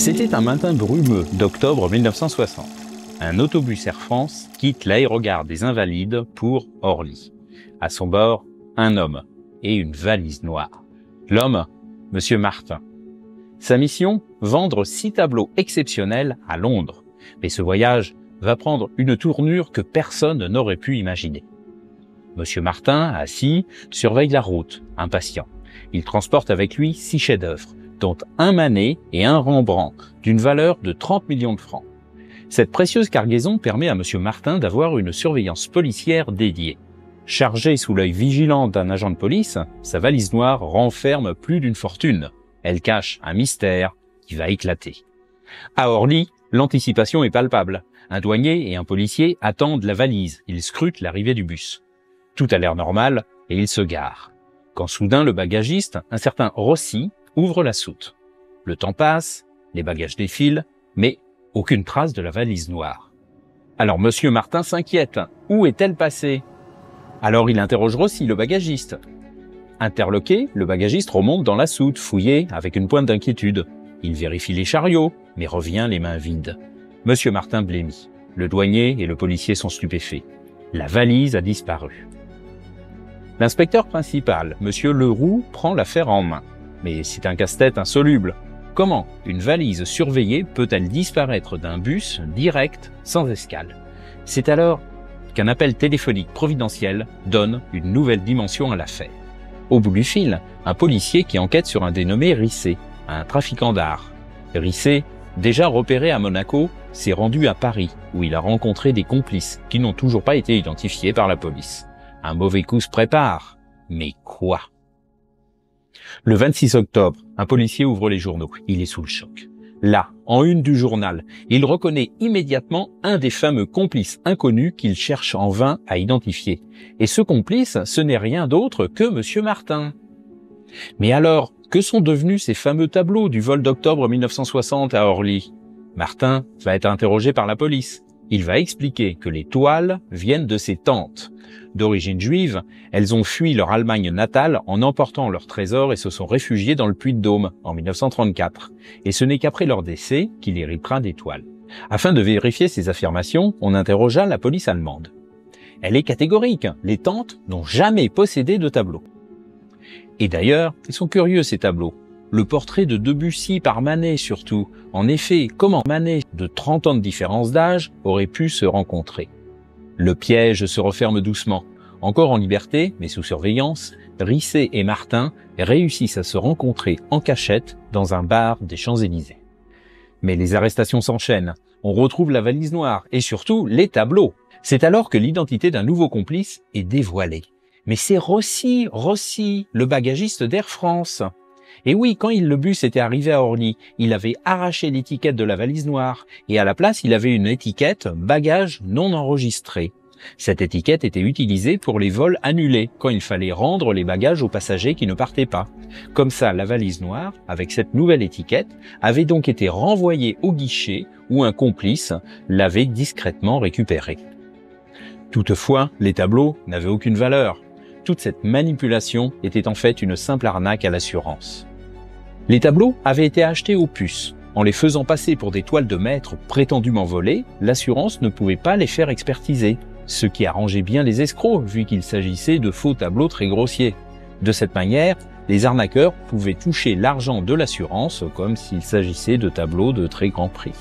C'était un matin brumeux d'octobre 1960. Un autobus Air France quitte l'aérogare des Invalides pour Orly. À son bord, un homme et une valise noire. L'homme, Monsieur Martin. Sa mission, vendre 6 tableaux exceptionnels à Londres. Mais ce voyage va prendre une tournure que personne n'aurait pu imaginer. Monsieur Martin, assis, surveille la route, impatient. Il transporte avec lui 6 chefs-d'œuvre, dont un Manet et un Rembrandt, d'une valeur de 30 millions de francs. Cette précieuse cargaison permet à Monsieur Martin d'avoir une surveillance policière dédiée. Chargée sous l'œil vigilant d'un agent de police, sa valise noire renferme plus d'une fortune. Elle cache un mystère qui va éclater. À Orly, l'anticipation est palpable. Un douanier et un policier attendent la valise. Ils scrutent l'arrivée du bus. Tout a l'air normal et ils se garent. Quand soudain le bagagiste, un certain Rossi, ouvre la soute. Le temps passe, les bagages défilent, mais aucune trace de la valise noire. Alors Monsieur Martin s'inquiète. Où est-elle passée? Alors il interroge Rossi, le bagagiste. Interloqué, le bagagiste remonte dans la soute, fouillé avec une pointe d'inquiétude. Il vérifie les chariots, mais revient les mains vides. Monsieur Martin blêmit. Le douanier et le policier sont stupéfaits. La valise a disparu. L'inspecteur principal, Monsieur Leroux, prend l'affaire en main. Mais c'est un casse-tête insoluble. Comment une valise surveillée peut-elle disparaître d'un bus direct, sans escale? C'est alors qu'un appel téléphonique providentiel donne une nouvelle dimension à l'affaire. Au bout du fil, un policier qui enquête sur un dénommé Risset, un trafiquant d'art. Risset, déjà repéré à Monaco, s'est rendu à Paris, où il a rencontré des complices qui n'ont toujours pas été identifiés par la police. Un mauvais coup se prépare. Mais quoi? Le 26 octobre, un policier ouvre les journaux. Il est sous le choc. Là, en une du journal, il reconnaît immédiatement un des fameux complices inconnus qu'il cherche en vain à identifier. Et ce complice, ce n'est rien d'autre que Monsieur Martin. Mais alors, que sont devenus ces fameux tableaux du vol d'octobre 1960 à Orly? Martin va être interrogé par la police. Il va expliquer que les toiles viennent de ses tantes. D'origine juive, elles ont fui leur Allemagne natale en emportant leurs trésors et se sont réfugiées dans le Puy-de-Dôme en 1934. Et ce n'est qu'après leur décès qu'il héritera des toiles. Afin de vérifier ces affirmations, on interrogea la police allemande. Elle est catégorique, les tantes n'ont jamais possédé de tableau. Et d'ailleurs, ils sont curieux ces tableaux. Le portrait de Debussy par Manet surtout. En effet, comment Manet, de 30 ans de différence d'âge, aurait pu se rencontrer? Le piège se referme doucement. Encore en liberté, mais sous surveillance, Risset et Martin réussissent à se rencontrer en cachette dans un bar des Champs-Élysées. Mais les arrestations s'enchaînent. On retrouve la valise noire et surtout les tableaux. C'est alors que l'identité d'un nouveau complice est dévoilée. Mais c'est Rossi, le bagagiste d'Air France. Et oui, quand le bus était arrivé à Orly, il avait arraché l'étiquette de la valise noire et à la place, il avait une étiquette « Bagages non enregistrés ». Cette étiquette était utilisée pour les vols annulés, quand il fallait rendre les bagages aux passagers qui ne partaient pas. Comme ça, la valise noire, avec cette nouvelle étiquette, avait donc été renvoyée au guichet où un complice l'avait discrètement récupérée. Toutefois, les tableaux n'avaient aucune valeur. Toute cette manipulation était en fait une simple arnaque à l'assurance. Les tableaux avaient été achetés aux puces. En les faisant passer pour des toiles de maître prétendument volées, l'assurance ne pouvait pas les faire expertiser, ce qui arrangeait bien les escrocs vu qu'il s'agissait de faux tableaux très grossiers. De cette manière, les arnaqueurs pouvaient toucher l'argent de l'assurance comme s'il s'agissait de tableaux de très grand prix.